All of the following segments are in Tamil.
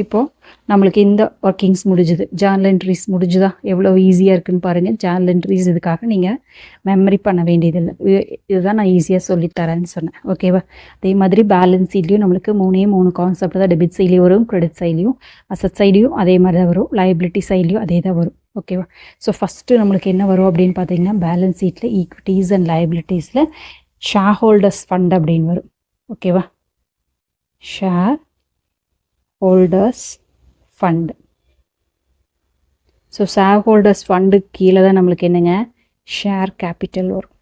இப்போது நம்மளுக்கு இந்த ஒர்க்கிங்ஸ் முடிஞ்சுது. ஜேர்னல் என்ட்ரிஸ் முடிஞ்சுதா? எவ்வளோ ஈஸியாக இருக்குதுன்னு பாருங்கள். ஜேர்னல் என்ட்ரிஸ் இதுக்காக நீங்கள் மெமரி பண்ண வேண்டியதில்லை. இதுதான் நான் ஈஸியாக சொல்லித்தரேன்னு சொன்னேன். ஓகேவா? அதே மாதிரி பேலன்ஸ் சைட்லேயும் நம்மளுக்கு 3 கான்செப்ட் தான். டெபிட் சைட்லேயும் வரும், கிரெடிட் சைட்லேயும், அசட் சைட்லேயும் அதே மாதிரி தான் வரும், லைபிலிட்டி சைட்லேயும் அதே தான் வரும். ஓகேவா? ஸோ ஃபஸ்ட்டு நம்மளுக்கு என்ன வரும் அப்படின்னு பார்த்தீங்கன்னா, பேலன்ஸ் சீட்டில் ஈக்விட்டிஸ் அண்ட் லைபிலிட்டிஸில் ஷேர் ஹோல்டர்ஸ் ஃபண்ட் அப்படின்னு வரும். ஓகேவா? Share holders fund. So share holders fund கீழே தான் நம்மளுக்கு என்னங்க, ஷேர் கேபிட்டல் வரும்.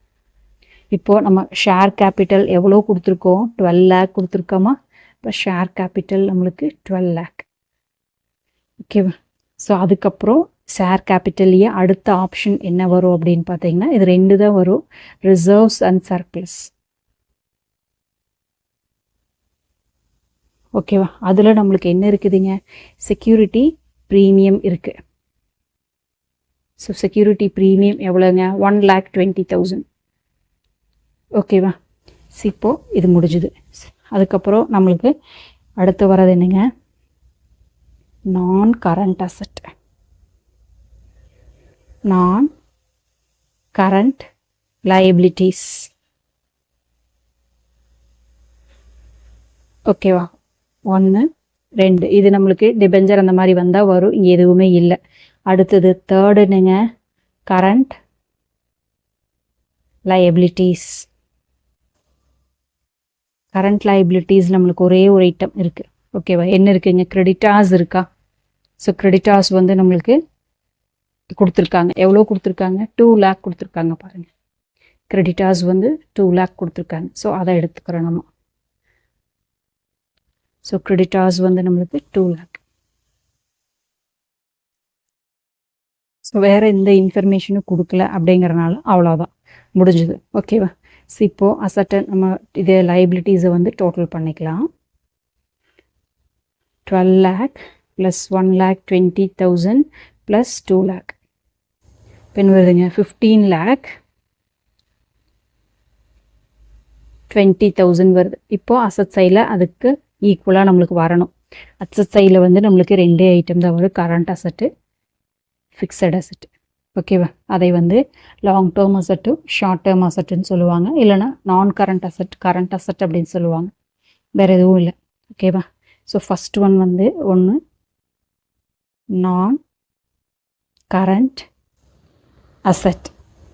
இப்போது நம்ம ஷேர் கேபிட்டல் எவ்வளோ கொடுத்துருக்கோம்? 12 lakh கொடுத்துருக்கோமா? இப்போ ஷேர் கேபிட்டல் நம்மளுக்கு 12 lakh. ஓகேவா? ஸோ அதுக்கப்புறம் ஷேர் கேபிட்டல்லையே அடுத்த ஆப்ஷன் என்ன வரும் அப்படின்னு பார்த்தீங்கன்னா, இது 2 தான் வரும், ரிசர்வ்ஸ் அண்ட் சர்ப்ளஸ். ஓகேவா? அதில் நம்மளுக்கு என்ன இருக்குதுங்க, செக்யூரிட்டி ப்ரீமியம் இருக்குது. ஸோ செக்யூரிட்டி ப்ரீமியம் எவ்வளோங்க, 1,20,000. ஓகேவா? இப்போது இது முடிஞ்சுது. அதுக்கப்புறம் நம்மளுக்கு அடுத்து வர்றது என்னங்க, நான் கரண்ட் அசட். நான் கரண்ட் லைபிலிட்டிஸ். ஓகேவா? 1 2 இது நம்மளுக்கு டிபெஞ்சர் அந்த மாதிரி வந்தால் வரும். இங்கே எதுவுமே இல்லை. அடுத்தது தேர்டு என்னங்க, கரண்ட் லைபிலிட்டிஸ். கரண்ட் லைபிலிட்டிஸ் நம்மளுக்கு ஒரே ஒரு ஐட்டம் இருக்குது. ஓகேவா? என்ன இருக்குங்க, கிரெடிட்டார்ஸ் இருக்கா? ஸோ கிரெடிட்டார்ஸ் வந்து நம்மளுக்கு கொடுத்துருக்காங்க. எவ்வளோ கொடுத்துருக்காங்க? 2 lakh கொடுத்துருக்காங்க. பாருங்கள், கிரெடிட்டார்ஸ் வந்து 2 lakh கொடுத்துருக்காங்க. ஸோ அதை எடுத்துக்கிறோம் நம்ம. ஸோ கிரெடிட்டார்ஸ் வந்து நம்மளுக்கு 2 lakh. ஸோ வேறு எந்த இன்ஃபர்மேஷனும் கொடுக்கல அப்படிங்கிறனால அவ்வளோதான், முடிஞ்சுது. ஓகேவா? ஸோ இப்போது அசட்டை நம்ம இதே லைபிலிட்டிஸை வந்து டோட்டல் பண்ணிக்கலாம். 12 lakh ப்ளஸ் 1,20,000 ப்ளஸ் 2 lakh. இப்போ வருதுங்க 15,20,000 வருது. இப்போது அசட் சைடில் அதுக்கு ஈக்குவலாக நம்மளுக்கு வரணும். அசட் சைடில் வந்து நம்மளுக்கு 2 ஐட்டம் தான் வரும், கரண்ட் அசட்டு, ஃபிக்ஸட் அசட்டு. ஓகேவா? அதை வந்து லாங் டேர்ம் அசட்டும் ஷார்ட் டேர்ம் அசட்டுன்னு சொல்லுவாங்க. இல்லைனா நான் கரண்ட் அசட், கரண்ட் அசட் அப்படின்னு சொல்லுவாங்க. வேறு எதுவும் இல்லை. ஓகேவா? ஸோ ஃபஸ்ட் ஒன் வந்து நான் கரண்ட் அசட்.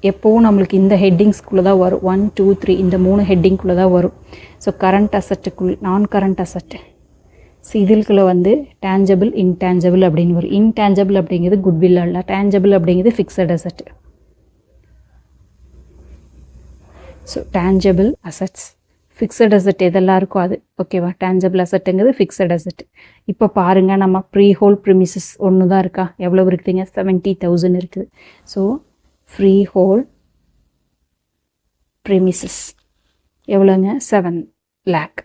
எப்போவும் நம்மளுக்கு இந்த ஹெட்டிங்ஸ்குள்ளே தான் வரும். 1 2 3 இந்த 3 ஹெட்டிங்குள்ளே தான் வரும். ஸோ கரண்ட் அசட்டுக்குள் நான் கரண்ட் அசட்டு. ஸோ இதுக்குள்ளே வந்து டேஞ்சபிள் இன்டேஞ்சபிள் அப்படின்னு வரும். இன்டேஞ்சபிள் அப்படிங்கிறது குட்வில் அல்ல, டேஞ்சபிள் அப்படிங்கிறது fixed asset. So tangible assets, fixed asset எதெல்லாம் இருக்கோ அது. ஓகேவா? டேஞ்சபிள் அசட்டுங்கிறது ஃபிக்ஸட் அசட். இப்போ பாருங்கள், நம்ம ப்ரீ ஹோல் ப்ரிமிசஸ் ஒன்று தான் இருக்கா? எவ்வளோ இருக்குதுங்க, 70,000 இருக்குது. ஸோ ஃப்ரீ ஹோல் ப்ரிமிசஸ் எவ்வளோங்க, 7 lakh.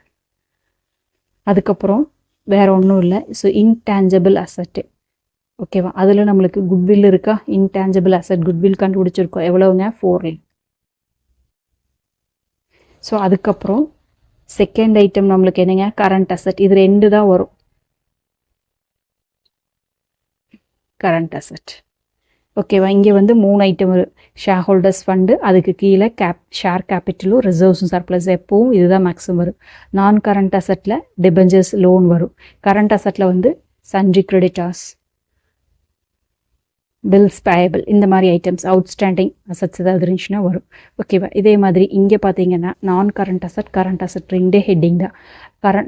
அதுக்கப்புறம் வேறு ஒன்றும் இல்லை. ஸோ இன்டேஞ்சபிள் அசட்டு. ஓகேவா? அதில் நம்மளுக்கு குட்வில் இருக்கா? இன்டேஞ்சபிள் அசட் குட்வில் கண்டுபிடிச்சிருக்கோம். எவ்வளோங்க, 4 lakh. ஸோ அதுக்கப்புறம் செகண்ட் ஐட்டம் நம்மளுக்கு என்னங்க, கரண்ட் அசட். இது 2 தான் வரும், கரண்ட் அசட். ஓகேவா? இங்கே வந்து 3 ஐட்டம் வரும். ஷேர் ஹோல்டர்ஸ் ஃபண்டு, அதுக்கு கீழே ஷேர் கேபிட்டலும் ரிசர்வ்ஸும் சர்ப்ளஸ். எப்போவும் இதுதான் மேக்ஸிமம் வரும். நான் கரண்ட் அசட்டில் டிபெஞ்சர்ஸ், லோன் வரும். கரண்ட் அசட்டில் வந்து சன்ரி கிரெடிட்டார்ஸ், பில்ஸ் பேயபிள், இந்த மாதிரி ஐட்டம்ஸ், அவுட்ஸ்டாண்டிங் அசட்ஸ் ஏதாவது இருந்துச்சுன்னா வரும். ஓகேவா? இதே மாதிரி இங்கே பார்த்தீங்கன்னா நான் current asset, current asset 2 heading தான்.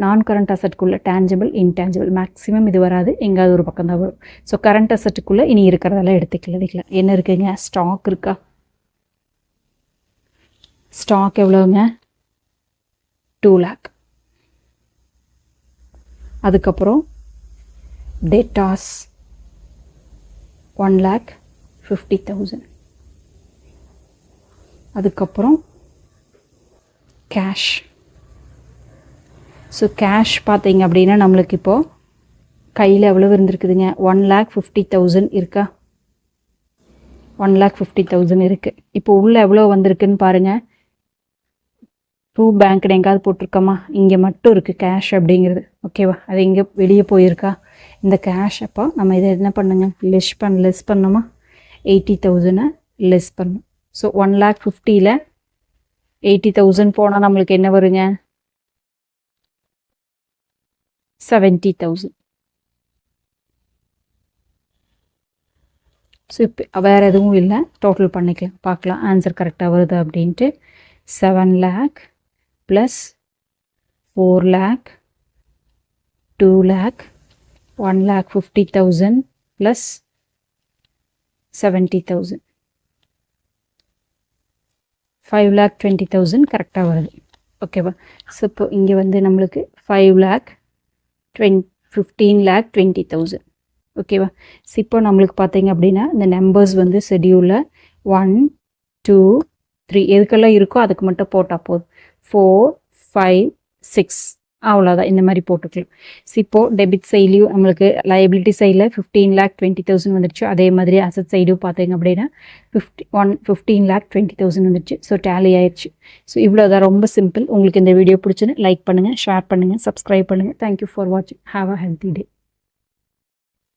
நான் கரண்ட் அசட்டுக்குள்ளே டேஞ்சபிள் இன்டேஞ்சபிள் மேக்ஸிமம் இது வராது, எங்காவது ஒரு பக்கம் தான் வரும். ஸோ கரண்ட் அசட்டுக்குள்ளே இனி இருக்கிறதெல்லாம் எடுத்துக்கலாம். என்ன இருக்குங்க, ஸ்டாக் இருக்கா? ஸ்டாக் எவ்வளோங்க, 2 lakh. அதுக்கப்புறம் டெட்டாஸ் 1,50,000. அதுக்கப்புறம் கேஷ். ஸோ கேஷ் பார்த்தீங்க அப்படின்னா நம்மளுக்கு இப்போது கையில் எவ்வளோ இருந்திருக்குதுங்க, 1,50,000 இருக்கா? 1,50,000 இருக்குது. இப்போ உள்ளே எவ்வளோ வந்திருக்குன்னு பாருங்கள், ப்ரூவ் பேங்க்னு எங்காவது போட்டிருக்கோமா? இங்கே மட்டும் இருக்குது கேஷ் அப்படிங்கிறது. ஓகேவா? அது எங்கே வெளியே போயிருக்கா இந்த கேஷ்? அப்போ நம்ம இதை என்ன பண்ணுங்க, லெஸ் பண்ணோமா? 80,000 லெஸ் பண்ணும். ஸோ 1,50,000 80,000 போனால் நம்மளுக்கு என்ன வருங்க? 70,000. ஸோ இப்போ வேறு எதுவும் இல்லை, டோட்டல் பண்ணிக்கலாம், பார்க்கலாம் ஆன்சர் கரெக்டாக வருது அப்படின்ட்டு. 7 lakh plus 4 lakh 2 lakh 1,50,000 plus 70,000 5,20,000 கரெக்டாக வருது. ஓகேவா? ஸோ இப்போ இங்கே வந்து நம்மளுக்கு 15,20,000. ஓகேவா? ஸோ இப்போ நம்மளுக்கு பார்த்தீங்க அப்படின்னா இந்த நம்பர்ஸ் வந்து ஷெடியூலில் 1 2 3 எதுக்கெல்லாம் இருக்கோ அதுக்கு மட்டும் போட்டால் போதும். 4 5 6 அவ்வளோதான், இந்த மாதிரி போட்டுக்கலாம். ஸோ இப்போது டெபிட் சைட்லையும் நம்மளுக்கு லைபிலிட்டி சைடில் 15,20,000 வந்துடுச்சு. அதே மாதிரி அசட் சைடும் பார்த்தீங்க அப்படின்னா 15,20,000 வந்துடுச்சு. ஸோ டேலி ஆயிடுச்சு. ஸோ இவ்வளோதான், ரொம்ப சிம்பிள். உங்களுக்கு இந்த வீடியோ பிடிச்சுன்னு லைக் பண்ணுங்கள், ஷேர் பண்ணுங்கள், சப்ஸ்கிரைப் பண்ணுங்கள். தேங்க்யூ ஃபார் வாட்சிங். Have a healthy day.